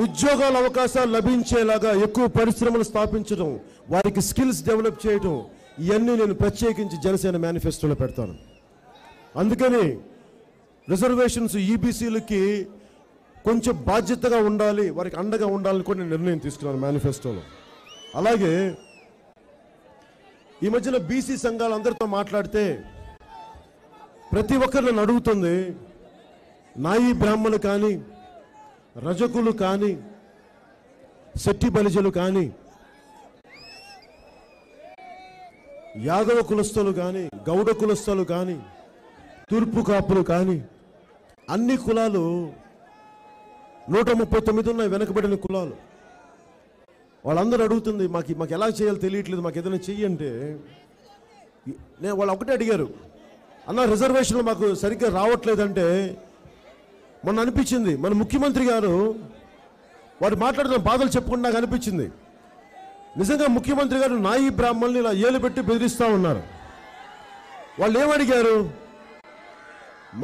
ఉద్యోగాల అవకాశాలు లభించేలాగా ఎక్కువ పరిశ్రమలు స్థాపించడం, వారికి స్కిల్స్ డెవలప్ చేయడం, ఇవన్నీ నేను ప్రత్యేకించి జనసేన మేనిఫెస్టోలో పెడతాను. అందుకని రిజర్వేషన్స్ ఈబీసీలకి కొంచెం బాధ్యతగా ఉండాలి, వారికి అండగా ఉండాలని కూడా నేను నిర్ణయం తీసుకున్నాను మేనిఫెస్టోలో. అలాగే ఈ మధ్యన బీసీ సంఘాలు అందరితో మాట్లాడితే ప్రతి ఒక్కరు నన్ను అడుగుతుంది, నాయి బ్రాహ్మణులు కానీ, రజకులు కానీ, శెట్టి బలిజలు కానీ, యాదవ కులస్తులు కానీ, గౌడ కులస్తులు కానీ, తూర్పు కాపులు కానీ, అన్ని కులాలు 139 ఉన్నాయి వెనకబడిన కులాలు. వాళ్ళందరూ అడుగుతుంది, మాకు ఎలా చేయాలో తెలియట్లేదు, మాకు ఏదైనా చెయ్యంటే నేను వాళ్ళు ఒకటే అడిగారు, అన్న రిజర్వేషన్లు మాకు సరిగ్గా రావట్లేదంటే మొన్న అనిపించింది మన ముఖ్యమంత్రి గారు వారు మాట్లాడుతున్న బాధలు చెప్పుకుంటూ నాకు అనిపించింది, నిజంగా ముఖ్యమంత్రి గారు నాయి బ్రాహ్మణుల్ని ఇలా ఏలు పెట్టి బెదిరిస్తూ ఉన్నారు. వాళ్ళు ఏమడిగారు,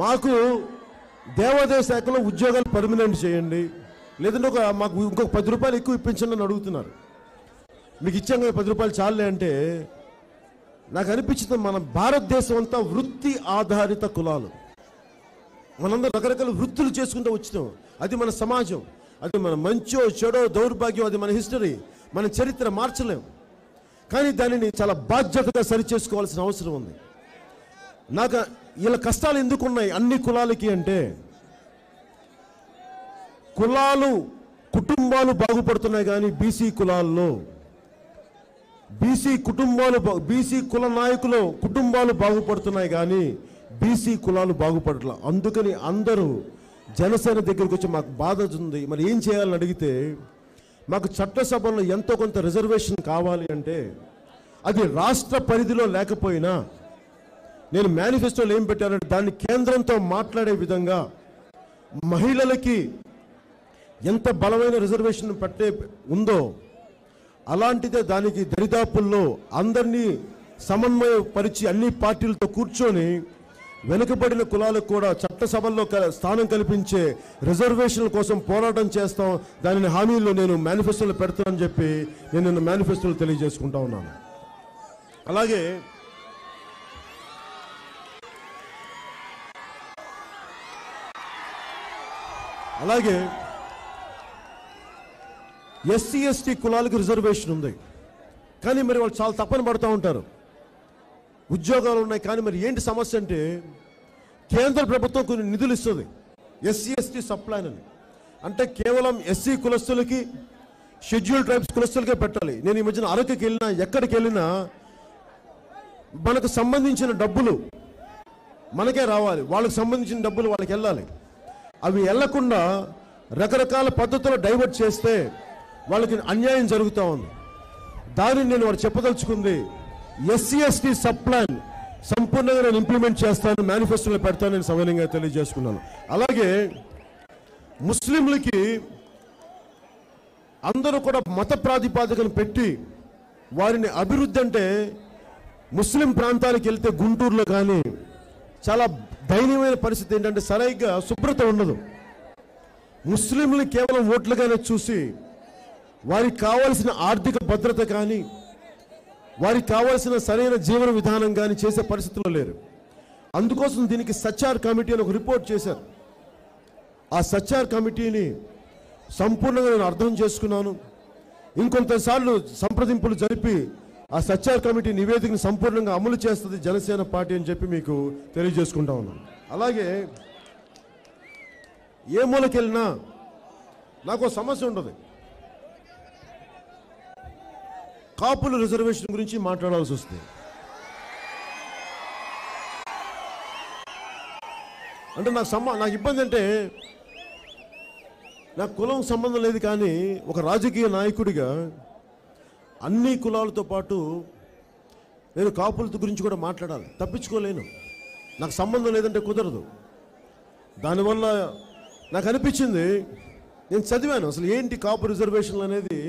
మాకు దేవాదాయ శాఖలో ఉద్యోగాలు పర్మనెంట్ చేయండి, లేదంటే మాకు ఇంకొక 10 రూపాయలు ఎక్కువ ఇప్పించండి అని అడుగుతున్నారు. మీకు ఇచ్చాం కదా 10 రూపాయలు చాలే అంటే నాకు అనిపించింది, మన భారతదేశం అంతా వృత్తి ఆధారిత కులాలు, మనందరం రకరకాల వృత్తులు చేసుకుంటూ వచ్చినాం. అది మన సమాజం, అది మన మంచో చెడో దౌర్భాగ్యం, అది మన హిస్టరీ, మన చరిత్ర మార్చలేం. కానీ దానిని చాలా బాధ్యతగా సరిచేసుకోవాల్సిన అవసరం ఉంది. నాకు ఇలా కష్టాలు ఎందుకు ఉన్నాయి అన్ని కులాలకి అంటే, కుటుంబాలు బాగుపడుతున్నాయి కానీ బీసీ కులాల్లో బీసీ కుల నాయకులు కుటుంబాలు బాగుపడుతున్నాయి కానీ బీసీ కులాలు బాగుపడట్లా. అందుకని అందరూ జనసేన దగ్గరికి వచ్చి మాకు బాధ ఉంది, మరి ఏం చేయాలని అడిగితే, మాకు చట్టసభలో ఎంతో కొంత రిజర్వేషన్ కావాలి అంటే అది రాష్ట్ర పరిధిలో లేకపోయినా నేను మేనిఫెస్టోలో ఏం పెట్టానంటే దాన్ని కేంద్రంతో మాట్లాడే విధంగా మహిళలకి ఎంత బలమైన రిజర్వేషన్ ఉందో అలాంటిదే దానికి దరిదాపుల్లో అందరినీ సమన్వయపరిచి అన్ని పార్టీలతో కూర్చొని వెనుకబడిన కులాలకు కూడా చట్టసభల్లో స్థానం కల్పించే రిజర్వేషన్ల కోసం పోరాటం చేస్తాం. దానిని హామీల్లో నేను మేనిఫెస్టోలో పెడతానని చెప్పి నేను మేనిఫెస్టోలో తెలియజేసుకుంటా ఉన్నాను. అలాగే ఎస్సీ ఎస్టీ కులాలకు రిజర్వేషన్ ఉంది కానీ మరి వాళ్ళు చాలా తప్పని పడుతూ ఉంటారు. ఉద్యోగాలు ఉన్నాయి కానీ మరి ఏంటి సమస్య అంటే, కేంద్ర ప్రభుత్వం కొన్ని నిధులు ఇస్తుంది ఎస్సీ ఎస్టీ సబ్ ప్లాన్ అని, అంటే కేవలం ఎస్సీ కులస్తులకి షెడ్యూల్ ట్రైబ్స్ కులస్తులకే పెట్టాలి. నేను ఈ మధ్యన అరకుకి వెళ్ళినా ఎక్కడికి వెళ్ళినా మనకు సంబంధించిన డబ్బులు మనకే రావాలి, వాళ్ళకి సంబంధించిన డబ్బులు వాళ్ళకి వెళ్ళాలి. అవి వెళ్లకుండా రకరకాల పద్ధతులు డైవర్ట్ చేస్తే వాళ్ళకి అన్యాయం జరుగుతూ ఉంది. దానిని నేను వారు చెప్పదలుచుకుంది, ఎస్సీ ఎస్టీ సబ్ ప్లాన్ సంపూర్ణంగా నేను ఇంప్లిమెంట్ చేస్తాను, మేనిఫెస్టోలో పెడతానని సవినయంగా తెలియజేసుకున్నాను. అలాగే ముస్లింలకి అందరూ కూడా మత ప్రాతిపాదికను పెట్టి వారిని అభివృద్ధి అంటే, ముస్లిం ప్రాంతాలకు వెళ్తే గుంటూరులో కానీ చాలా దయనీయమైన పరిస్థితి ఏంటంటే సరిగ్గా శుభ్రత ఉండదు. ముస్లింలు కేవలం ఓట్లుగానే చూసి వారికి కావాల్సిన ఆర్థిక భద్రత కానీ వారికి కావాల్సిన సరైన జీవన విధానం కానీ చేసే పరిస్థితుల్లో లేరు. అందుకోసం దీనికి సచ్చార్ కమిటీ అని ఒక రిపోర్ట్ చేశారు. ఆ సచ్చార్ కమిటీని సంపూర్ణంగా నేను అర్థం చేసుకున్నాను. ఇంకొంతసార్లు సంప్రదింపులు జరిపి ఆ సచ్చార్ కమిటీ నివేదికను సంపూర్ణంగా అమలు చేస్తుంది జనసేన పార్టీ అని చెప్పి మీకు తెలియజేసుకుంటా ఉన్నాను. అలాగే ఏ మూలకెళ్ళినా నాకు సమస్య ఉండదు. కాపుల రిజర్వేషన్ గురించి మాట్లాడాల్సి వస్తుంది. అంటే నాకు ఇబ్బంది అంటే, నాకు కులం సంబంధం లేదు కానీ ఒక రాజకీయ నాయకుడిగా అన్ని కులాలతో పాటు నేను కాపుల గురించి కూడా మాట్లాడాలి, తప్పించుకోలేను. నాకు సంబంధం లేదంటే కుదరదు. దానివల్ల నాకు అనిపించింది, నేను చదివాను అసలు ఏంటి కాపు రిజర్వేషన్లు అనేది.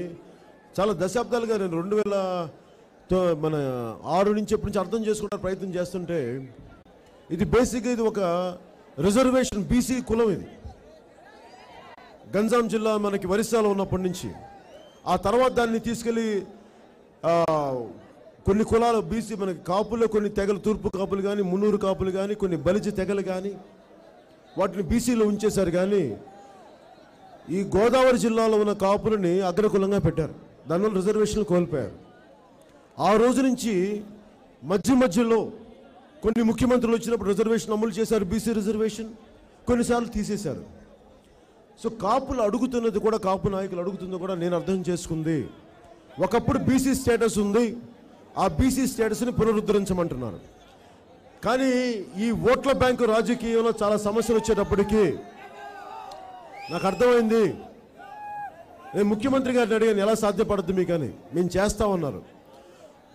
చాలా దశాబ్దాలుగా నేను 2006 నుంచి ఎప్పటి నుంచి అర్థం చేసుకోవడానికి ప్రయత్నం చేస్తుంటే, ఇది బేసిక్గా ఇది ఒక రిజర్వేషన్, బీసీ కులం. ఇది గంజాం జిల్లా మనకి ఒరిస్సాలో ఉన్నప్పటి నుంచి, ఆ తర్వాత దాన్ని తీసుకెళ్ళి కొన్ని కులాలు బీసీ మనకి కాపుల్లో కొన్ని తెగలు, తూర్పు కాపులు కానీ, మున్నూరు కాపులు కానీ, కొన్ని బలిజ తెగలు కానీ వాటిని బీసీలో ఉంచేశారు. కానీ ఈ గోదావరి జిల్లాలో ఉన్న కాపులని అగ్రకులంగా పెట్టారు. దానివల్ల రిజర్వేషన్లు కోల్పోయారు. ఆ రోజు నుంచి మధ్యలో కొన్ని ముఖ్యమంత్రులు వచ్చినప్పుడు రిజర్వేషన్ అమలు చేశారు, బీసీ రిజర్వేషన్, కొన్నిసార్లు తీసేశారు. సో కాపులు అడుగుతున్నది కూడా, కాపు నాయకులు అడుగుతున్నది కూడా నేను అర్థం చేసుకుంది, ఒకప్పుడు బీసీ స్టేటస్ ఉంది, ఆ బీసీ స్టేటస్ని పునరుద్ధరించమంటున్నారు. కానీ ఈ ఓట్ల బ్యాంకు రాజకీయంలో చాలా సమస్యలు వచ్చేటప్పటికీ నాకు అర్థమైంది. నేను ముఖ్యమంత్రి గారిని అడిగాను, ఎలా సాధ్యపడుతుంది మీకు అని. మేము చేస్తామన్నారు.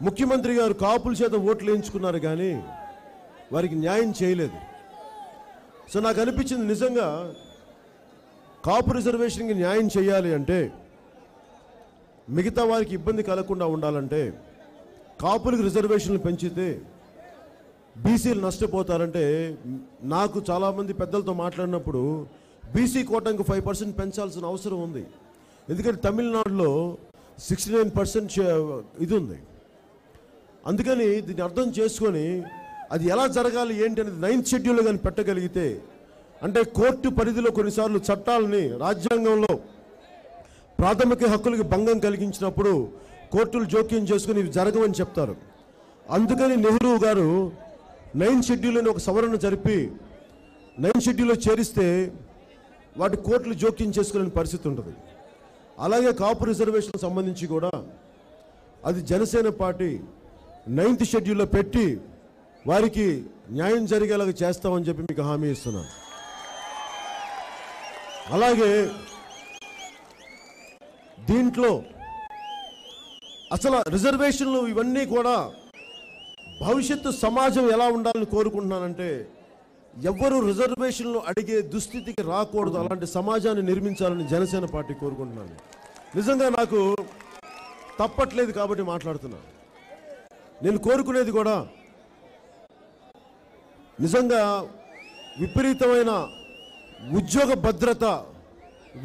ముఖ్యమంత్రి గారు కాపుల చేత ఓట్లు వేయించుకున్నారు కానీ వారికి న్యాయం చేయలేదు. సో నాకు అనిపించింది, నిజంగా కాపు రిజర్వేషన్కి న్యాయం చేయాలి అంటే, మిగతా వారికి ఇబ్బంది కలగకుండా ఉండాలంటే, కాపులకు రిజర్వేషన్లు పెంచితే బీసీలు నష్టపోతారంటే, నాకు చాలామంది పెద్దలతో మాట్లాడినప్పుడు బీసీ కోటానికి 5% పెంచాల్సిన అవసరం ఉంది. ఎందుకంటే తమిళనాడులో 69% ఇది ఉంది. అందుకని దీన్ని అర్థం చేసుకొని అది ఎలా జరగాలి ఏంటి అనేది 9th షెడ్యూల్లో కానీ పెట్టగలిగితే, అంటే కోర్టు పరిధిలో కొన్నిసార్లు చట్టాలని, రాజ్యాంగంలో ప్రాథమిక హక్కులకి భంగం కలిగించినప్పుడు కోర్టులు జోక్యం చేసుకుని ఇవి జరగవని చెప్తారు. అందుకని నెహ్రూ గారు 9th షెడ్యూల్ని ఒక సవరణ జరిపి 9th షెడ్యూల్లో చేరిస్తే వాటి కోర్టులు జోక్యం చేసుకునే పరిస్థితి ఉంటుంది. అలాగే కాపు రిజర్వేషన్ సంబంధించి కూడా అది జనసేన పార్టీ 9th షెడ్యూల్లో పెట్టి వారికి న్యాయం జరిగేలాగా చేస్తామని చెప్పి మీకు హామీ ఇస్తున్నాను. అలాగే దీంట్లో అసలు రిజర్వేషన్లు ఇవన్నీ కూడా భవిష్యత్తు సమాజం ఎలా ఉండాలని కోరుకుంటున్నానంటే, ఎవ్వరూ రిజర్వేషన్లు అడిగే దుస్థితికి రాకూడదు. అలాంటి సమాజాన్ని నిర్మించాలని జనసేన పార్టీ కోరుకుంటున్నాను. నిజంగా నాకు తప్పట్లేదు కాబట్టి మాట్లాడుతున్నాను. నేను కోరుకునేది కూడా నిజంగా విపరీతమైన ఉద్యోగ భద్రత,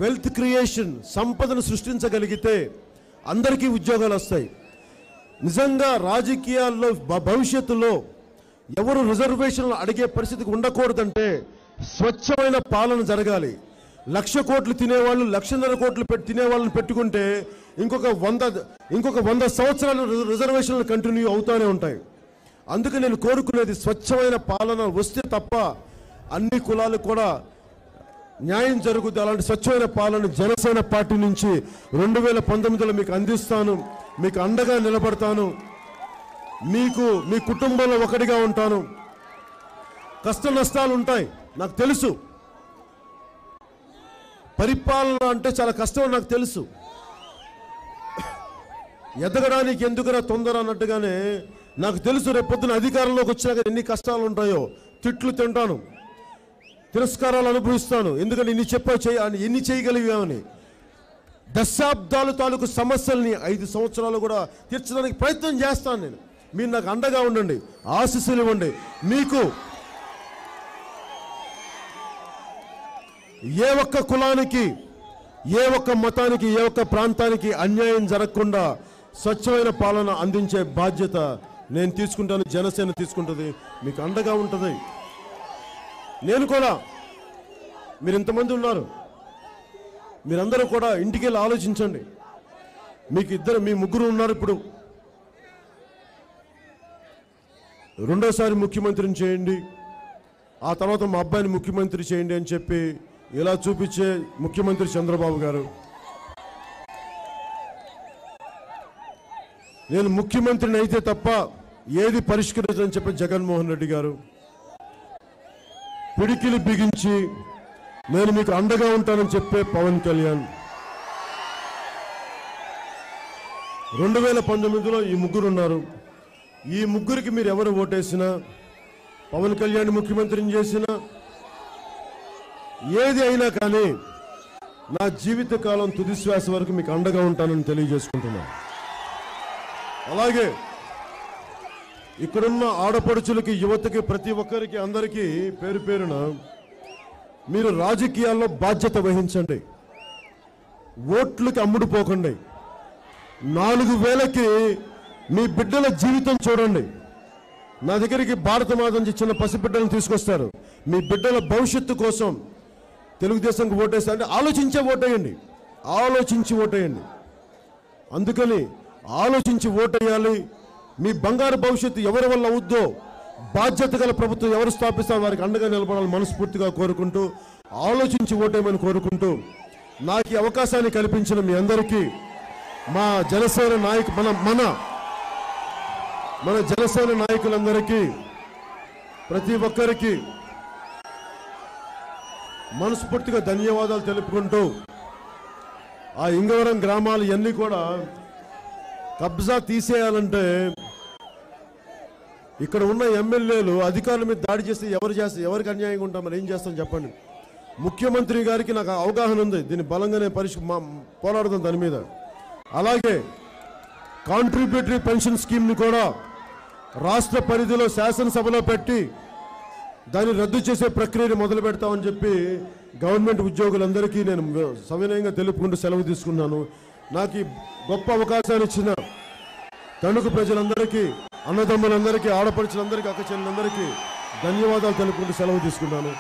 వెల్త్ క్రియేషన్, సంపదను సృష్టించగలిగితే అందరికీ ఉద్యోగాలు వస్తాయి. నిజంగా రాజకీయాల్లో భవిష్యత్తులో ఎవరు రిజర్వేషన్లు అడిగే పరిస్థితికి ఉండకూడదంటే స్వచ్ఛమైన పాలన జరగాలి. 1,00,000 కోట్లు తినేవాళ్ళు, 1,50,000 కోట్లు తినేవాళ్ళని పెట్టుకుంటే ఇంకొక 100 సంవత్సరాలు రిజర్వేషన్లు కంటిన్యూ అవుతూనే ఉంటాయి. అందుకే నేను కోరుకునేది స్వచ్ఛమైన పాలన వస్తే తప్ప అన్ని కులాలకు కూడా న్యాయం జరుగుతుంది. అలాంటి స్వచ్ఛమైన పాలన జనసేన పార్టీ నుంచి 2019లో మీకు అందిస్తాను. మీకు అండగా నిలబడతాను. మీకు మీ కుటుంబంలో ఒకటిగా ఉంటాను. కష్ట నష్టాలు ఉంటాయి, నాకు తెలుసు. పరిపాలన అంటే చాలా కష్టం నాకు తెలుసు. ఎదగడానికి ఎందుకురా తొందర అన్నట్టుగానే నాకు తెలుసు. రేపొద్దున అధికారంలోకి వచ్చినాక ఎన్ని కష్టాలు ఉంటాయో. తిట్లు తింటాను, తిరస్కారాలు అనుభవిస్తాను. ఎందుకంటే ఎన్ని చేయగలిగామని. దశాబ్దాలు తాలూకు సమస్యల్ని 5 సంవత్సరాలు కూడా తీర్చడానికి ప్రయత్నం చేస్తాను నేను. మీరు నాకు అండగా ఉండండి, ఆశీస్సులు ఇవ్వండి. మీకు ఏ ఒక్క కులానికి, ఏ ఒక్క మతానికి, ఏ ఒక్క ప్రాంతానికి అన్యాయం జరగకుండా స్వచ్ఛమైన పాలన అందించే బాధ్యత నేను తీసుకుంటాను, జనసేన తీసుకుంటుంది. మీకు అండగా ఉంటుంది. నేను కూడా, మీరు ఇంతమంది ఉన్నారు, మీరందరూ కూడా ఇంటికి వెళ్ళి ఆలోచించండి. మీ ముగ్గురు ఉన్నారు. ఇప్పుడు రెండోసారి ముఖ్యమంత్రిని చేయండి, ఆ తర్వాత మా అబ్బాయిని ముఖ్యమంత్రి చేయండి అని చెప్పి ఇలా చూపించే ముఖ్యమంత్రి చంద్రబాబు గారు. నేను ముఖ్యమంత్రిని అయితే తప్ప ఏది పరిష్కరించని చెప్పి జగన్మోహన్ రెడ్డి గారు. పిడికిలి బిగించి నేను మీకు అండగా ఉంటానని చెప్పే పవన్ కళ్యాణ్. 2019లో ఈ ముగ్గురు ఉన్నారు. ఈ ముగ్గురికి మీరు ఎవరు ఓటేసినా, పవన్ కళ్యాణ్ ముఖ్యమంత్రిని చేసినా, ఏది అయినా కానీ నా జీవితకాలం తుది శ్వాస వరకు మీకు అండగా ఉంటానని తెలియజేసుకుంటున్నాను. అలాగే ఇక్కడున్న ఆడపడుచులకి, యువతకి, ప్రతి ఒక్కరికి, అందరికీ పేరు పేరున మీరు రాజకీయాల్లో బాధ్యత వహించండి. ఓట్లకి అమ్ముడుపోకండి. 4000కి మీ బిడ్డల జీవితం చూడండి. నా దగ్గరికి భారత మాత నుంచి చిన్న పసిబిడ్డలను తీసుకొస్తారు. మీ బిడ్డల భవిష్యత్తు కోసం తెలుగుదేశంకి ఓటేస్తా అంటే ఆలోచించే ఓటేయండి, ఆలోచించి ఓటేయండి. అందుకని ఆలోచించి ఓటేయాలి. మీ బంగారు భవిష్యత్తు ఎవరి వల్ల అవుద్దో, బాధ్యత గల ప్రభుత్వం ఎవరు స్థాపిస్తారో వారికి అండగా నిలబడాలని మనస్ఫూర్తిగా కోరుకుంటూ, ఆలోచించి ఓటేయమని కోరుకుంటూ, నాకు ఈ అవకాశాన్ని కల్పించిన మీ అందరికీ, మా జనసేన మన జనసేన నాయకులందరికీ, ప్రతి ఒక్కరికి మనస్ఫూర్తిగా ధన్యవాదాలు తెలుపుకుంటూ, ఆ ఇంగవరం గ్రామాలు ఇవన్నీ కూడా కబ్జా తీసేయాలంటే ఇక్కడ ఉన్న ఎమ్మెల్యేలు అధికారుల మీద దాడి చేస్తే ఎవరికి అన్యాయంగా ఉంటాం, మరి ఏం చేస్తాం చెప్పండి. ముఖ్యమంత్రి గారికి నాకు అవగాహన ఉంది, దీన్ని బలంగానే పోరాడుతాం దాని మీద. అలాగే కాంట్రిబ్యూటరీ పెన్షన్ స్కీమ్ని కూడా రాష్ట్ర పరిధిలో శాసనసభలో పెట్టి దాన్ని రద్దు చేసే ప్రక్రియను మొదలు పెడతామని చెప్పి గవర్నమెంట్ ఉద్యోగులందరికీ నేను సవినయంగా తెలుపుకుంటూ సెలవు తీసుకున్నాను. నాకు ఈ గొప్ప అవకాశాన్ని ఇచ్చిన తణుకు ప్రజలందరికీ, అన్నదమ్ములందరికీ, ఆడపడుచులందరికీ, అక్క చెల్లెలందరికీ ధన్యవాదాలు తెలుపుకుంటూ సెలవు తీసుకున్నాను.